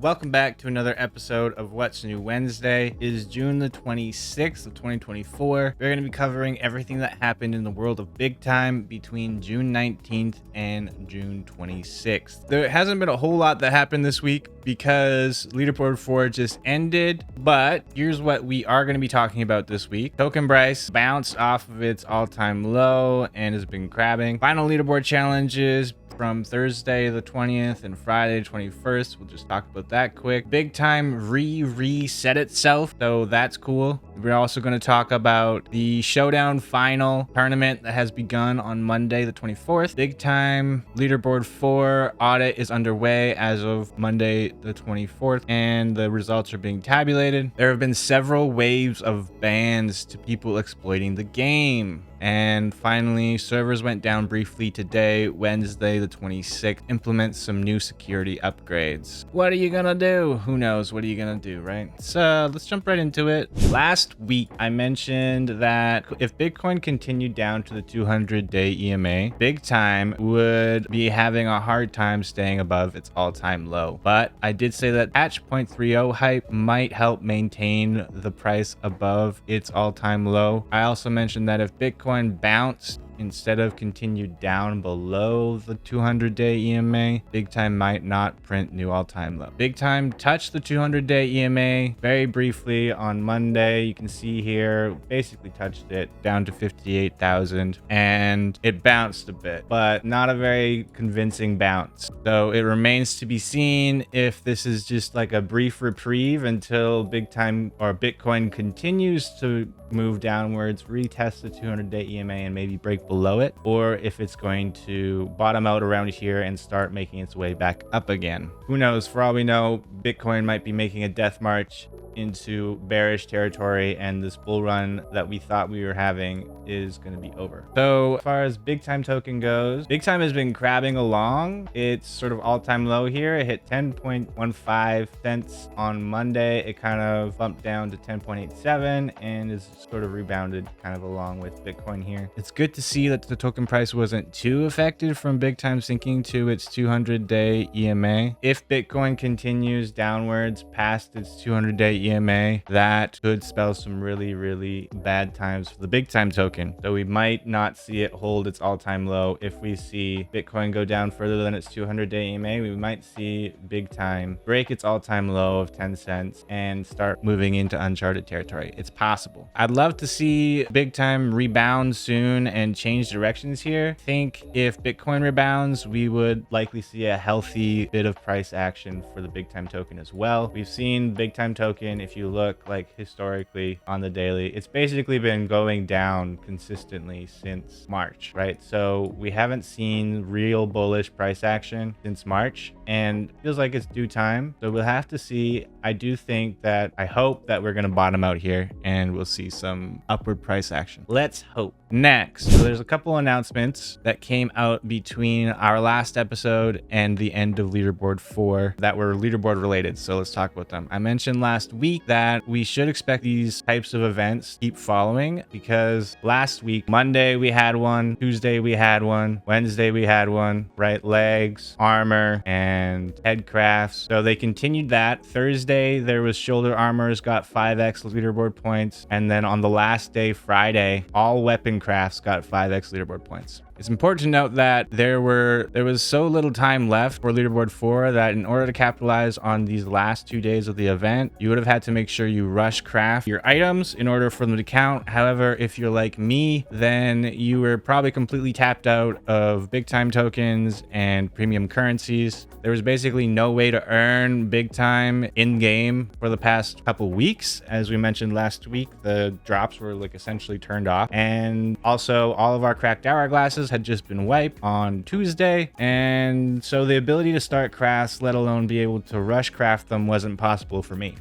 Welcome back to another episode of What's New Wednesday. It is June the 26th of 2024. We're going to be covering everything that happened in the world of Big Time between June 19th and June 26th. There hasn't been a whole lot that happened this week because Leaderboard 4 just ended, but here's what we are going to be talking about this week. Token price bounced off of its all-time low and has been crabbing. Final leaderboard challenges from Thursday the 20th and Friday the 21st. We'll just talk about that quick. Big Time reset itself, so that's cool. We're also going to talk about the Showdown final tournament that has begun on Monday the 24th. Big Time Leaderboard 4 audit is underway as of Monday the 24th, and the results are being tabulated. There have been several waves of bans to people exploiting the game. And finally, servers went down briefly today, Wednesday the 26th. Implement some new security upgrades. What are you gonna do? Who knows? What are you gonna do, right? So let's jump right into it. Last week, I mentioned that if Bitcoin continued down to the 200-day EMA, Big Time would be having a hard time staying above its all-time low. But I did say that patch 0.30 hype might help maintain the price above its all-time low. I also mentioned that if Bitcoin bounced instead of continued down below the 200-day EMA, Big Time might not print new all-time low. Big Time touched the 200-day EMA very briefly on Monday. You can see here, basically touched it down to 58,000, and it bounced a bit, but not a very convincing bounce. So it remains to be seen if this is just like a brief reprieve until Big Time or Bitcoin continues to move downwards, retest the 200-day EMA, and maybe break below it, or if it's going to bottom out around here and start making its way back up again. Who knows? For all we know, Bitcoin might be making a death march into bearish territory, and this bull run that we thought we were having is going to be over. So as far as Big Time token goes, Big Time has been crabbing along. It's sort of all-time low here. It hit 10.15 cents on Monday. It kind of bumped down to 10.87 and is sort of rebounded kind of along with Bitcoin here. It's good to see that the token price wasn't too affected from Big Time sinking to its 200-day EMA. If Bitcoin continues downwards past its 200-day EMA, that could spell some really bad times for the Big Time token. So we might not see it hold its all-time low. If we see Bitcoin go down further than its 200-day EMA, we might see Big Time break its all-time low of 10 cents and start moving into uncharted territory. It's possible. I'd love to see Big Time rebound soon and change directions here. I think if Bitcoin rebounds, we would likely see a healthy bit of price action for the Big Time token as well. We've seen Big Time token, if you look like historically on the daily, it's basically been going down consistently since March, right? So we haven't seen real bullish price action since March, and it feels like it's due time. So we'll have to see. I hope that we're going to bottom out here and we'll see some upward price action. Let's hope. Next, so there's a couple announcements that came out between our last episode and the end of Leaderboard 4 that were Leaderboard related. So let's talk about them. I mentioned last week that we should expect these types of events to keep following, because last week, Monday we had one, Tuesday we had one, Wednesday we had one, right? Legs, armor, and head crafts. So they continued that. Thursday, there was shoulder armors, got 5x leaderboard points. And then on the last day, Friday, all weapon crafts got 5x leaderboard points. It's important to note that there was so little time left for Leaderboard 4 that in order to capitalize on these last 2 days of the event, you would have had to make sure you rush craft your items in order for them to count. However, if you're like me, then you were probably completely tapped out of Big Time tokens and premium currencies. There was basically no way to earn Big Time in-game for the past couple weeks. As we mentioned last week, the drops were like essentially turned off. And also all of our cracked hourglasses had just been wiped on Tuesday, and so the ability to start crafts, let alone be able to rush craft them, wasn't possible for me.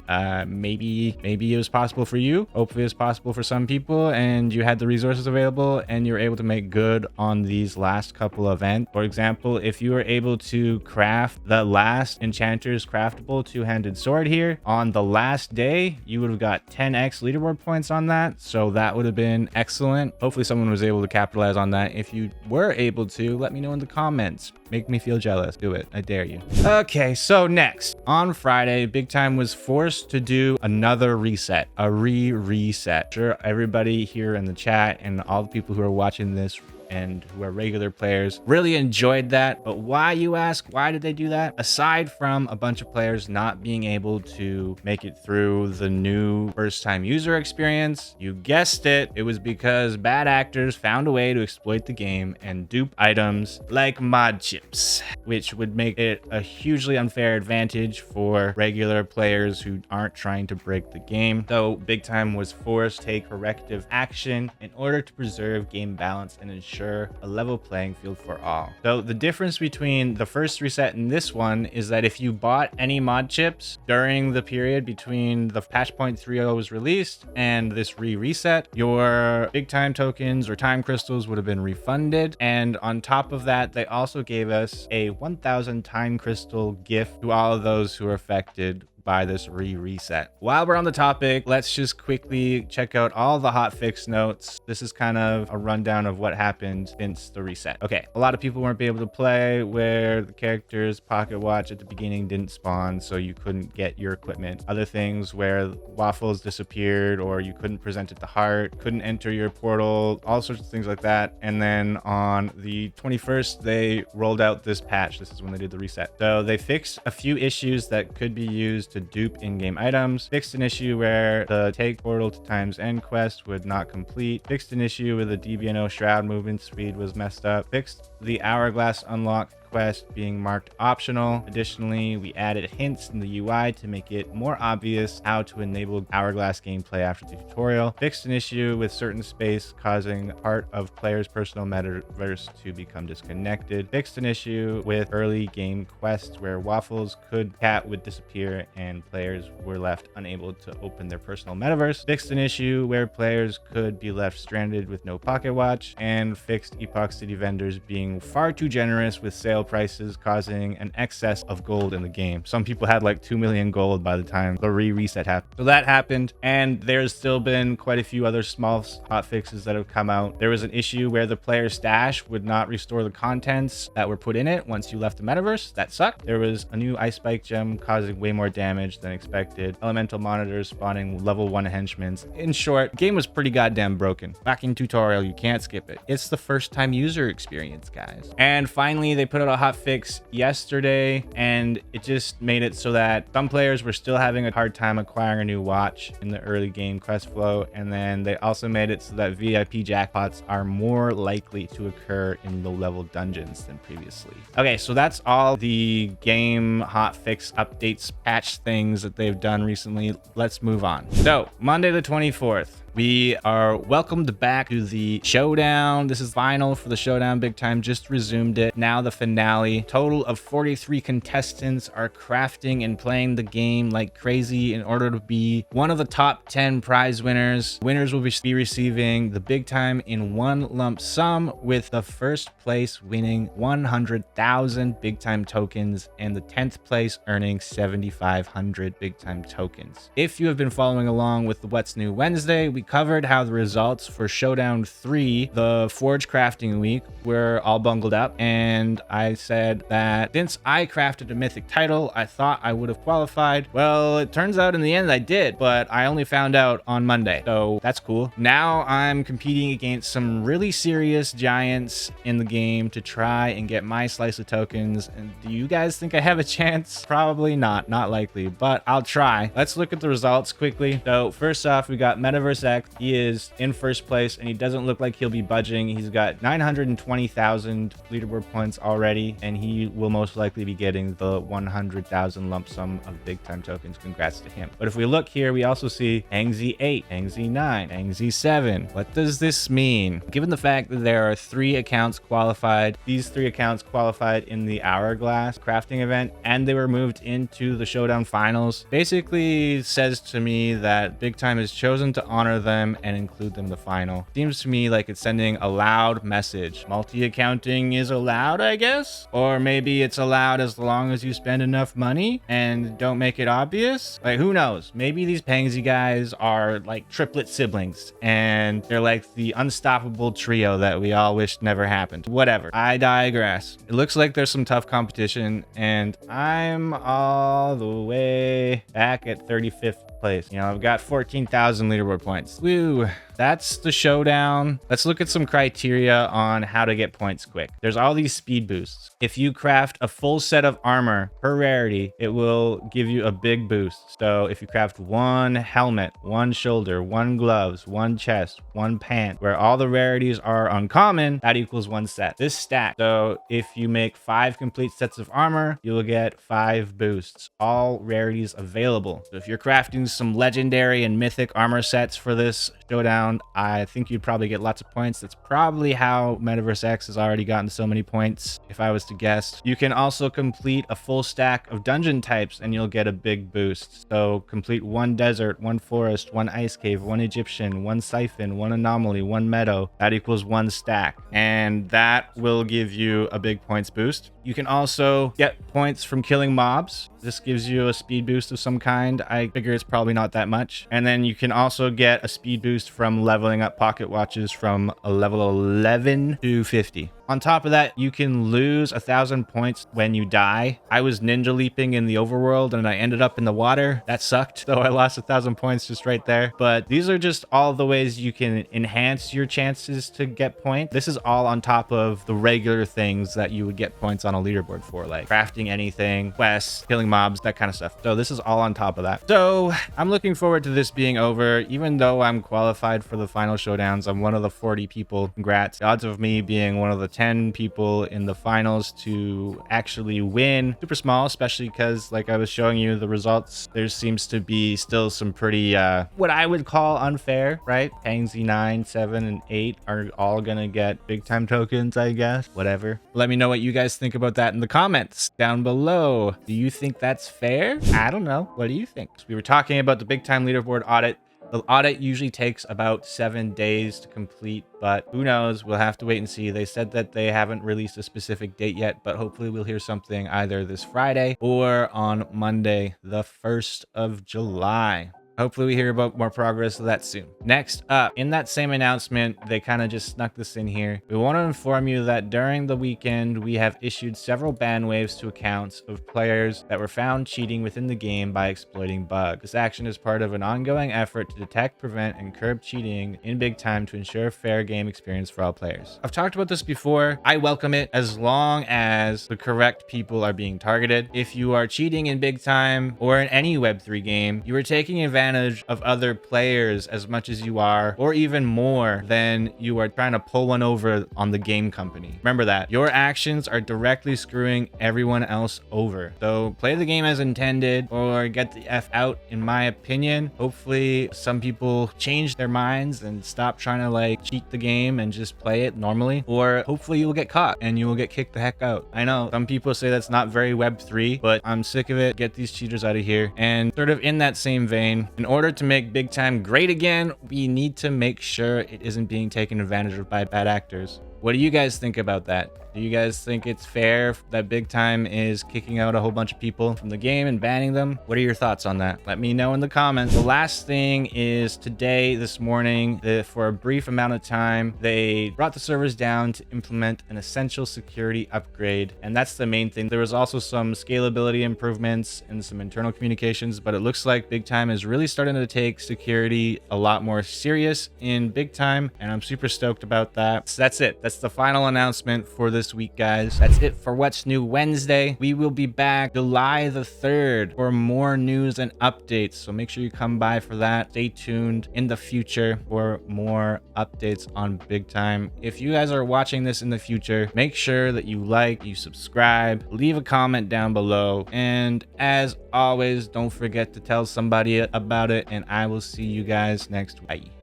Maybe it was possible for you. Hopefully it was possible for some people, and you had the resources available and you were able to make good on these last couple events. For example, if you were able to craft the last Enchanter's craftable two-handed sword here on the last day, you would have got 10x leaderboard points on that, so that would have been excellent. Hopefully someone was able to capitalize on that. If you were able to, let me know in the comments. Make me feel jealous. Do it. I dare you. Okay, so next. On Friday, Big Time was forced to do another reset. A reset. Sure, everybody here in the chat and all the people who are watching this and who are regular players really enjoyed that. But why, you ask? Why did they do that? Aside from a bunch of players not being able to make it through the new first-time user experience, you guessed it, it was because bad actors found a way to exploit the game and dupe items like mod chips, which would make it a hugely unfair advantage for regular players who aren't trying to break the game. So Big Time was forced to take corrective action in order to preserve game balance and ensure a level playing field for all. So the difference between the first reset and this one is that if you bought any mod chips during the period between the patch point 3.0 was released and this reset, your Big Time tokens or time crystals would have been refunded. And on top of that, they also gave us a 1,000 time crystal gift to all of those who are affected by this reset. While we're on the topic, let's just quickly check out all the hotfix notes. This is kind of a rundown of what happened since the reset. Okay, a lot of people weren't able to play where the character's pocket watch at the beginning didn't spawn, so you couldn't get your equipment. Other things where waffles disappeared or you couldn't present it to heart, couldn't enter your portal, all sorts of things like that. And then on the 21st, they rolled out this patch. This is when they did the reset. So they fixed a few issues that could be used to dupe in-game items, fixed an issue where the take portal to times end quest would not complete, fixed an issue where the DBNO shroud movement speed was messed up, fixed the hourglass unlock quest being marked optional. Additionally, we added hints in the UI to make it more obvious how to enable hourglass gameplay after the tutorial, fixed an issue with certain space causing part of players' personal metaverse to become disconnected, fixed an issue with early game quests where waffles would disappear and players were left unable to open their personal metaverse, fixed an issue where players could be left stranded with no pocket watch, and fixed Epoch City vendors being far too generous with sale prices, causing an excess of gold in the game. Some people had like 2 million gold by the time the reset happened. So that happened, and there's still been quite a few other small hot fixes that have come out. There was an issue where the player stash would not restore the contents that were put in it once you left the metaverse. That sucked. There was a new ice spike gem causing way more damage than expected. Elemental monitors spawning level 1 henchmen. In short, the game was pretty goddamn broken. Lacking tutorial, you can't skip it. It's the first time user experience, guys. And finally, they put out a hot fix yesterday, and it just made it so that some players were still having a hard time acquiring a new watch in the early game quest flow. And then they also made it so that VIP jackpots are more likely to occur in low level dungeons than previously. Okay, so that's all the game hot fix updates, patch things that they've done recently. Let's move on. So Monday the 24th, we are welcomed back to the Showdown. This is final for the Showdown. Big Time just resumed it. Now the finale. Total of 43 contestants are crafting and playing the game like crazy in order to be one of the top 10 prize winners. Winners will be receiving the Big Time in one lump sum, with the first place winning 100,000 Big Time tokens and the 10th place earning 7,500 Big Time tokens. If you have been following along with the What's New Wednesday, we covered how the results for Showdown 3, the Forge crafting week, were all bungled up, and I said that since I crafted a mythic title, I thought I would have qualified. Well, it turns out in the end I did, but I only found out on Monday, so that's cool. Now I'm competing against some really serious giants in the game to try and get my slice of tokens. And do you guys think I have a chance? Probably not likely, but I'll try. Let's look at the results quickly. So first off, we got Metaverse X. He is in first place, and he doesn't look like he'll be budging. He's got 920,000 leaderboard points already, and he will most likely be getting the 100,000 lump sum of Big Time tokens. Congrats to him. But if we look here, we also see Angzy 8, Angzy 9, Angzy 7. What does this mean? Given the fact that there are 3 accounts qualified, these 3 accounts qualified in the Hourglass crafting event, and they were moved into the Showdown finals, basically says to me that Big Time has chosen to honor them and include them in the final. Seems to me like it's sending a loud message. Multi-accounting is allowed, I guess? Or maybe it's allowed as long as you spend enough money and don't make it obvious? Like, who knows? Maybe these Pangsy guys are like triplet siblings and they're like the unstoppable trio that we all wished never happened. Whatever. I digress. It looks like there's some tough competition and I'm all the way back at 35th place. You know, I've got 14,000 leaderboard points. Woo. That's the showdown. Let's look at some criteria on how to get points quick. There's all these speed boosts. If you craft a full set of armor per rarity, it will give you a big boost. So if you craft one helmet, one shoulder, one gloves, one chest, one pant, where all the rarities are uncommon, that equals one set. This stack. So if you make 5 complete sets of armor, you will get 5 boosts. All rarities available. So if you're crafting some legendary and mythic armor sets for this showdown, I think you'd probably get lots of points. That's probably how Metaverse X has already gotten so many points, if I was to guess. You can also complete a full stack of dungeon types and you'll get a big boost. So complete 1 desert, 1 forest, 1 ice cave, 1 Egyptian, 1 siphon, 1 anomaly, 1 meadow. That equals 1 stack. And that will give you a big points boost. You can also get points from killing mobs. This gives you a speed boost of some kind. I figure it's probably not that much. And then you can also get a speed boost from leveling up pocket watches from a level 11 to 50. On top of that, you can lose 1,000 points when you die. I was ninja leaping in the overworld and I ended up in the water. That sucked, though I lost 1,000 points just right there. But these are just all the ways you can enhance your chances to get points. This is all on top of the regular things that you would get points on a leaderboard for, like crafting anything, quests, killing mobs, that kind of stuff. So this is all on top of that. So I'm looking forward to this being over. Even though I'm qualified for the final showdowns, I'm one of the 40 people. Congrats. The odds of me being one of the 10 people in the finals to actually win super small, especially because, like I was showing you the results, there seems to be still some pretty what I would call unfair, right? Pangsy 9, 7, and 8 are all gonna get big time tokens, I guess. Whatever. Let me know what you guys think about that in the comments down below. Do you think that's fair? I don't know. What do you think? We were talking about the big time leaderboard audit. The audit usually takes about 7 days to complete, but who knows? We'll have to wait and see. They said that they haven't released a specific date yet, but hopefully we'll hear something either this Friday or on Monday, the 1st of July. Hopefully we hear about more progress of that soon. Next up, in that same announcement, they kind of just snuck this in here. We want to inform you that during the weekend, we have issued several ban waves to accounts of players that were found cheating within the game by exploiting bugs. This action is part of an ongoing effort to detect, prevent, and curb cheating in big time to ensure a fair game experience for all players. I've talked about this before. I welcome it as long as the correct people are being targeted. If you are cheating in big time or in any Web3 game, you are taking advantage of other players as much as you are, or even more than you are trying to pull one over on the game company. Remember that your actions are directly screwing everyone else over. So play the game as intended or get the F out, in my opinion. Hopefully some people change their minds and stop trying to like cheat the game and just play it normally, or hopefully you will get caught and you will get kicked the heck out. I know some people say that's not very Web3, but I'm sick of it. Get these cheaters out of here. And sort of in that same vein, in order to make big time great again, we need to make sure it isn't being taken advantage of by bad actors. What do you guys think about that? Do you guys think it's fair that big time is kicking out a whole bunch of people from the game and banning them? What are your thoughts on that? Let me know in the comments. The last thing is today, this morning, for a brief amount of time, they brought the servers down to implement an essential security upgrade. And that's the main thing. There was also some scalability improvements and some internal communications, but it looks like big time is really starting to take security a lot more serious in big time. And I'm super stoked about that. So that's it. That's the final announcement for this week, guys. That's it for What's New Wednesday. We will be back July the 3rd for more news and updates. So make sure you come by for that. Stay tuned in the future for more updates on big time. If you guys are watching this in the future, make sure that you like, you subscribe, leave a comment down below. And as always, don't forget to tell somebody about it. And I will see you guys next week. Bye.